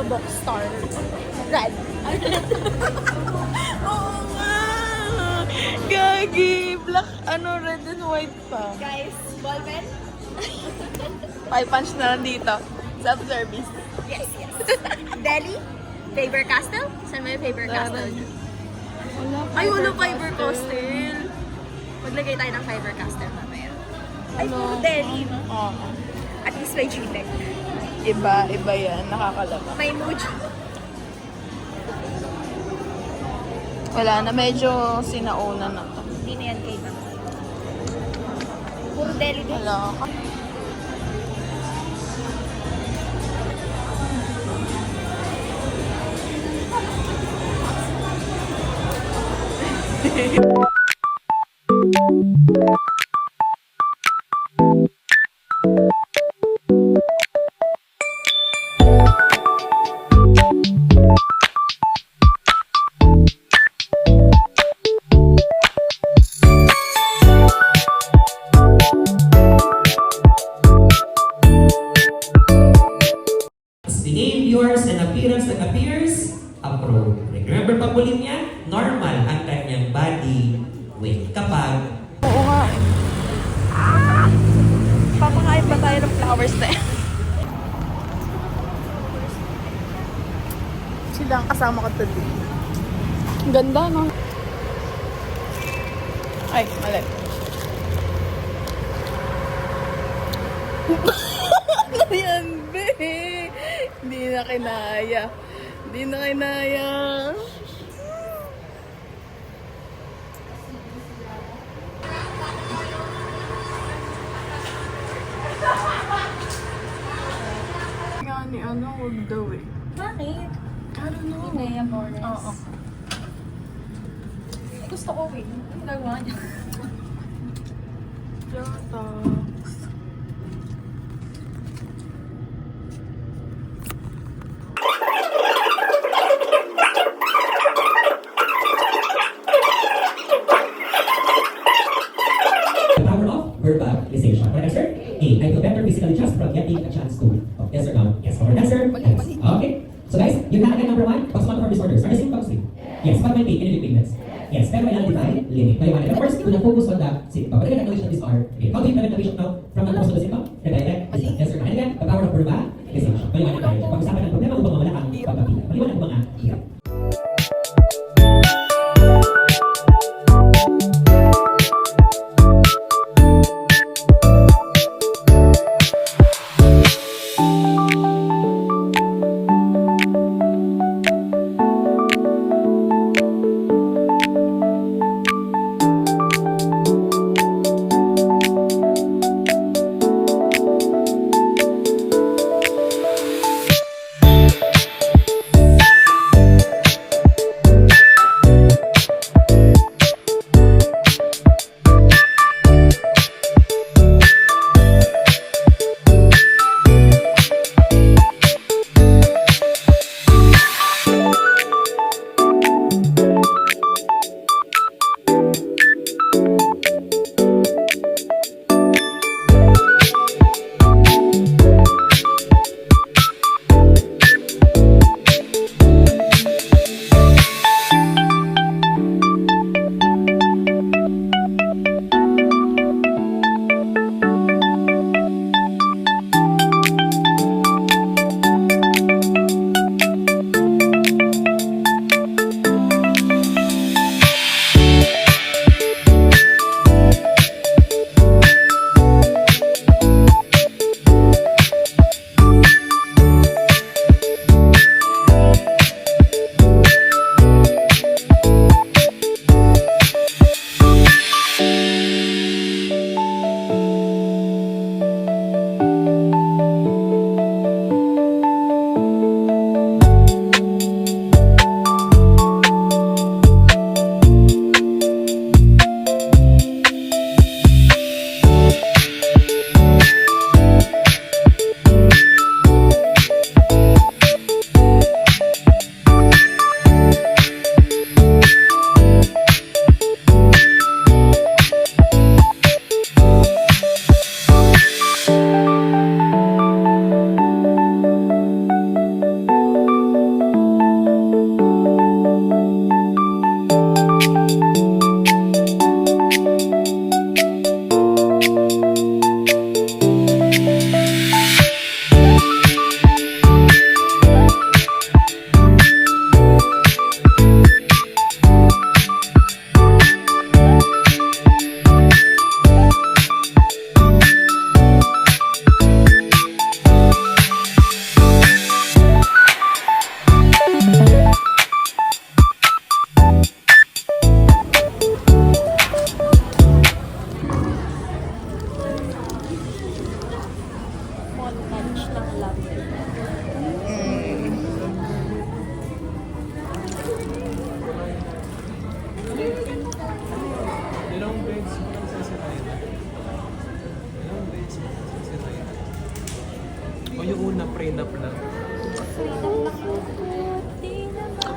box star. Red. Oo nga! Gagi! Black, red and white pa. Guys, ballpen? 5 punch na lang dito. Self-service. Yes. Delhi? Faber-Castell? Saan mo yung Faber-Castell? Ay, wala Faber-Castell. Maglagay tayo ng Faber-Castell mamaya. Ay, puro Delhi. Oo. At least may G-Tech. Iba yan. Nakakalaba. May Muji. Wala na. Medyo sinauna na to. Hindi na yan kay puro Delhi din. Wala. The name, yours, and appearance that appears appropriate. Remember pag niya, normal ang kanyang body weight. Kapag Oo nga. Papakain pa tayo ng flowers na yan. Sila ang kasama ko today. Ang ganda, no? Ay, mali. Ano yan, be? Hindi na kinaya. Hindi na kinaya. Nga ni wag daw eh. Bakit? I don't know. Inea Morales. Oo. Gusto ko eh. Ang gagawa niya. Yata. the power of verbalization. Correct answer? A. I feel better physically just from getting a chance to. Oh, yes or no? Yes. Correct answer? Yes. Okay. So guys, you have again number 1, postmortem disorders. Are the same sleep? Yes. What might be any pigments? Yes. Pero may identify limit. Of course, we will focus on the symptom. But again, acknowledge that these are. Okay. How do you prevent the patient now from non-focus on the symptom? Yes or no? And again, the power of verbalization. Maliwanag tayo. Pag-usapan ng problema upang mawala ang pagpapila. Maliwanag po mga hirap.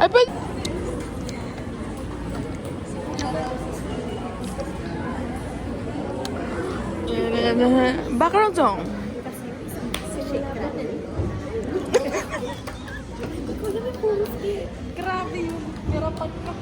Ay, pwede. Background song. Grabe yun. Hirapan ka.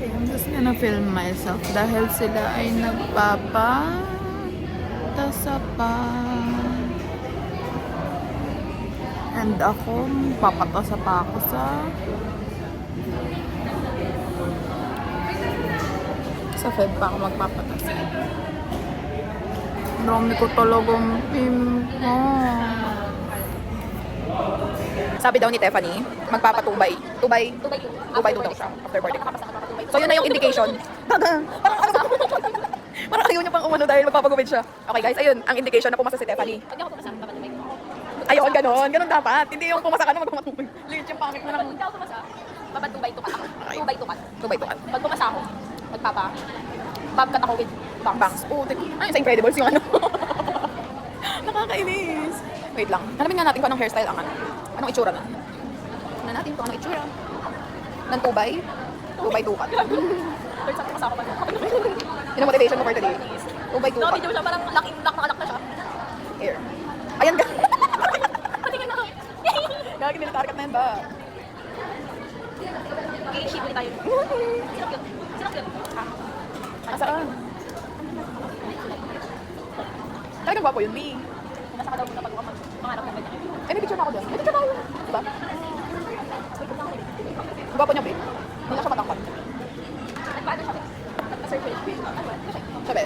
I'm just gonna film myself dahil sila ay nagpapatasapa. And ako, papatasa pa ako sa Fed pa ako magpapatasa. Dami ko talagang pimpo. Sabi daw ni Tiffany, magpapatubay. Tubay daw siya after boarding. So yun na yung indication. Parang ayaw niya pang umano dahil magpapagubid siya. Okay guys, ayun, ang indication na pumasa si Tiffany. Pag ako pumasa, papatubay ko. Ayun, ganon dapat. Hindi yung pumasa ka na magpapatubay. Legit yung pangit na lang. Pag ako pumasa, papatubay tukat ako. Tubay. Pag pumasa ako, bobcat ako with bangs. Bangs. Oh, ayun sa Incredibles yung ano. Nakakainis. Wait lang. Alamin nga natin kung anong hairstyle ang ano. Anong itsura na. Tignan natin kung anong itsura. Ng tubay. Tubay tukat. Third sa pumasa ako pa. Yun ang motivation mo for today. Tubay tukat. Nakabidyo siya, parang lock na siya. Hair. Ayan ka. Patingin ako. Gagi nila target na yan ba? Okay, ship ulit tayo. Sino yun? Saan? Talagang gwapo yun, B. Nasa ka daw muna pag mangarap ng ganyan. Eh, may picture na ako dyan. May picture na ako. Diba? Ang gwapo niya, B. Hindi na siya matangkad. Nagpaano siya? Nagpa-circle. Siya, B.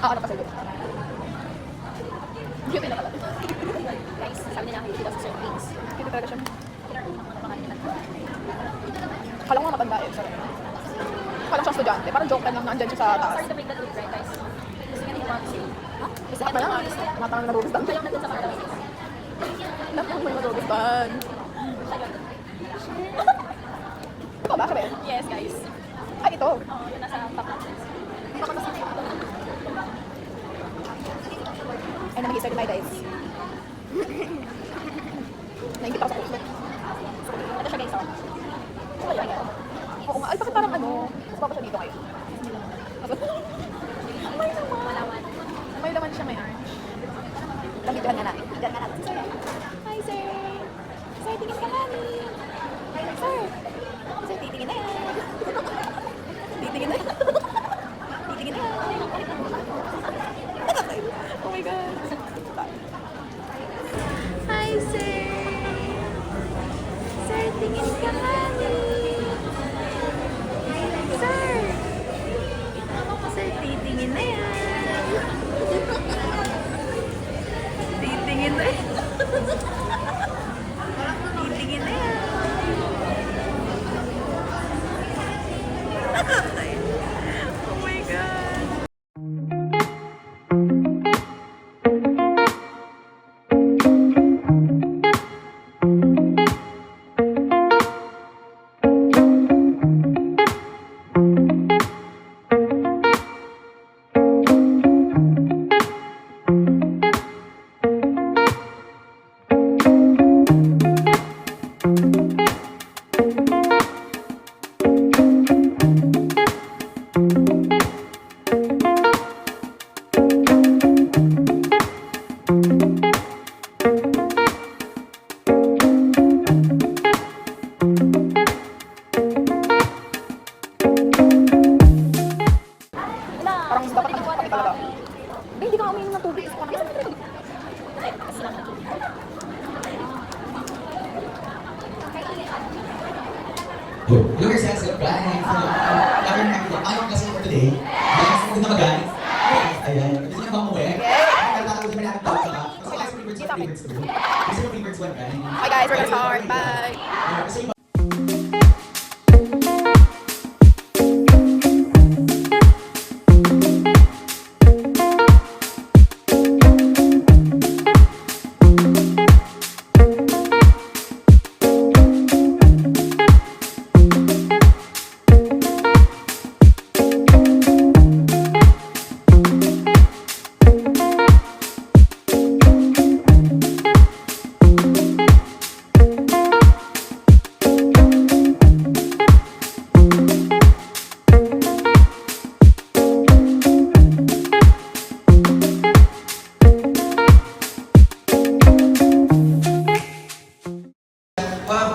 Ano pa sa'yo? Cute na pala. Guys, sabi nila, hindi daw sa circles. Hindi talaga siya. Kala ko nga matanda eh. Sorry. Kala ko siya estudyante. Parang joke lang nandyan siya sa taas. Sorry to break the loop, right, guys? Gusto nga nila si... Ha? Gusto Bakit nga na nila lang? Matang na nabubustan. Siya yung nandun sa Carla. Lahat ng may nabubustan. Siya yun. Ito ba? Siya, B? Yes, guys. Ay, ito. Oo, yun nasa top. Ay, nag-i-start tayo, guys. Naingit ako sa puso. Ito siya, guys. Oo nga. Ay, bakit parang ano? Mas baba siya dito ngayon. May laman siya, may orange. Langituhan nga natin. Tignan nga natin. Hi, sir. Sir, tingin ka, honey. Sir. Sir, titingin na yan. Titingin na. Titingin na yan. Oh my God. Hi, sir. Sir, tingin ka, honey. Sir. Sir, titingin na yan. Titingin na yan. Titingin na yan. Oh my God. Parang dapat nakapagpapit talaga. Hindi ka uminom ng tubig. Good. Look yourselves up, guys. Ayaw kasi for today. Guys, hindi na mag-guys. Ayan. Gusto niyo ba umuwi? Tatawag naman natin tawag ka. Kasi guys, favorites ko. Gusto mo favorites one, guys? Bye guys, we're gonna start. Bye. Gusto niyo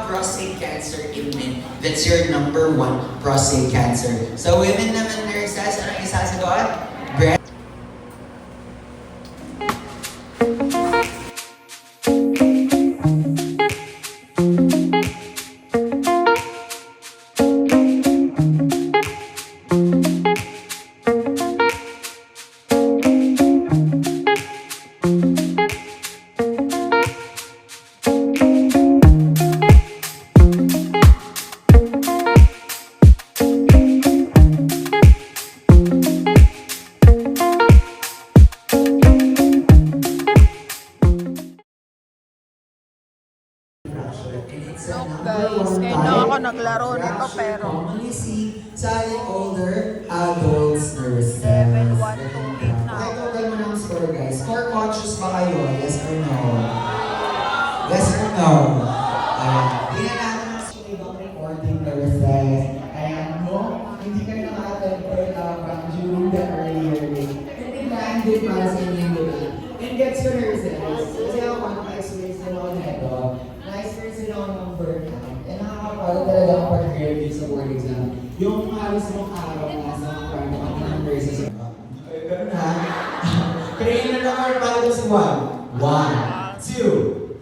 prostate cancer ailment that's your number one prostate cancer. So women naman nurses, anong isasagot? Breast. Guys, ngayon lang ako naglaro nito pero Commonly seen sa older adults nurses. Level 1 to 8 na. Pakitotal mo ng score, guys. Score conscious ba kayo? Yes or no? Yes or no? Tingnan natin ang ibang recording nurses. Ayan mo, hindi kayo nakaka-temper during the earlier day. And it landed para sa inyo yung debate. And gets for nurses. Kasi ako, naka-experience din ako nito. Na-experience din ako ng burnout. And nakakapagod talaga ang pag-review sa board exam. Yung halos mong araw na sa mga kwarto ng nurses. Ganun ha? Create na number para doon sa 1. 1, 2,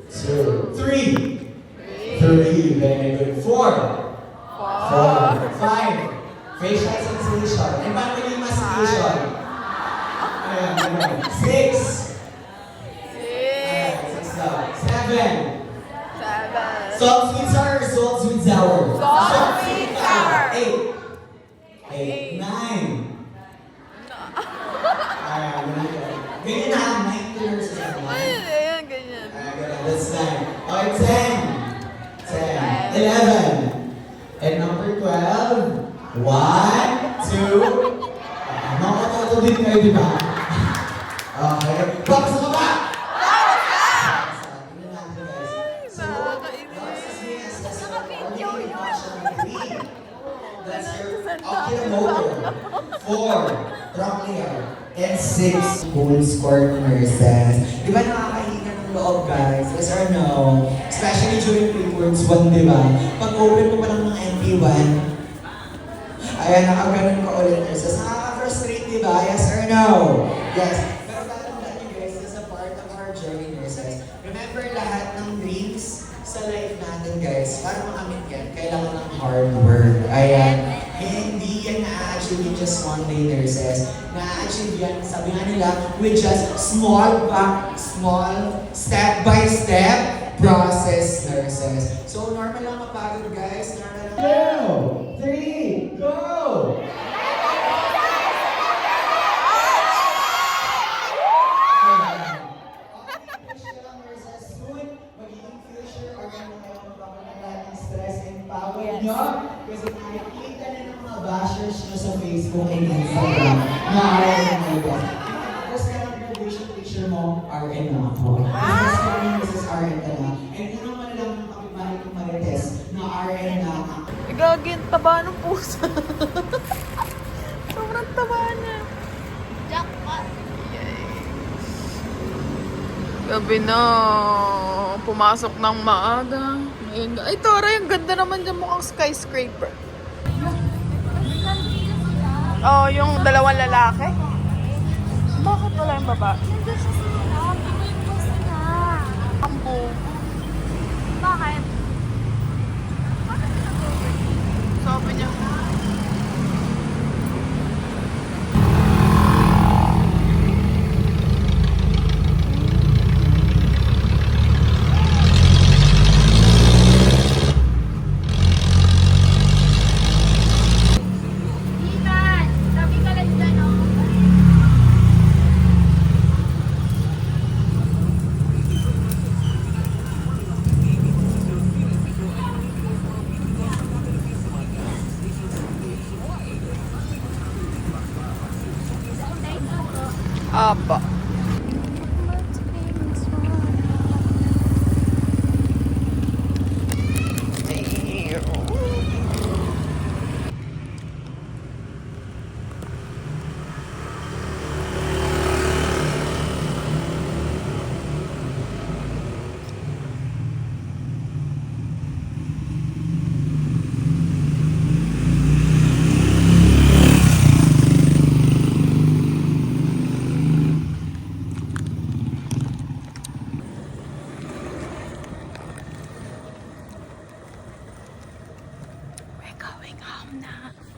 3. 3. Very good. 4. 5. Facial sensation. And paano yung masturbation? Ayan, ganun. 6. Ayan, 6 daw. 7. Salt sweet sour or salt sweet sour? Salt sweet sour. 8. 9. Ayan, ganyan na. 9 years na. Ayan, ganyan. That's 9. Okay, 10. 11. And number 12. 1, 2. Makakatoto din kayo, di ba? Okay. Tapos ka ba? That's your oculomotor. 4, trochlear. And 6, gold score nurses. Di ba nakakahinga ng loob, guys? Yes or no? Especially during reports 1, di ba? Pag open mo pa lang ng MP1, ayan, nakaganon ka ulit nurses. Nakaka-frustrate, di ba? Yes or no? Yes. Pero tatandaan nyo guys, this is a part of our journey nurses. Remember lahat ng dreams sa life natin guys, para makamit yan, kailangan ng hard work. Ayan. Hindi yan na-achieve in just one day nurses. Na-achieve yan, sabi nga nila, with just small step-by-step process nurses. So normal lang mapagod guys. Normal lang. 2, 3, go! Kasi nakikita na ng mga bashers nyo sa Facebook and Instagram na RN na ito. Tapos ka ng graduation picture mo, RN na ako. Tapos ka ng Mrs. RN ka na. And ano man lang ng kapitbahay kong marites na RN na ako. Gagin, taba ng puso. Sobrang taba niya. Jackpot! Gabi na. Pumasok ng maaga. Ay, Tora, yung ganda naman dyan mukhang skyscraper. Oh, yung dalawang lalaki. Bakit wala yung baba? Ambo. Bakit? Sabi niya. Ethan! Sabi ka lang dyan, oh. Apa. Home na.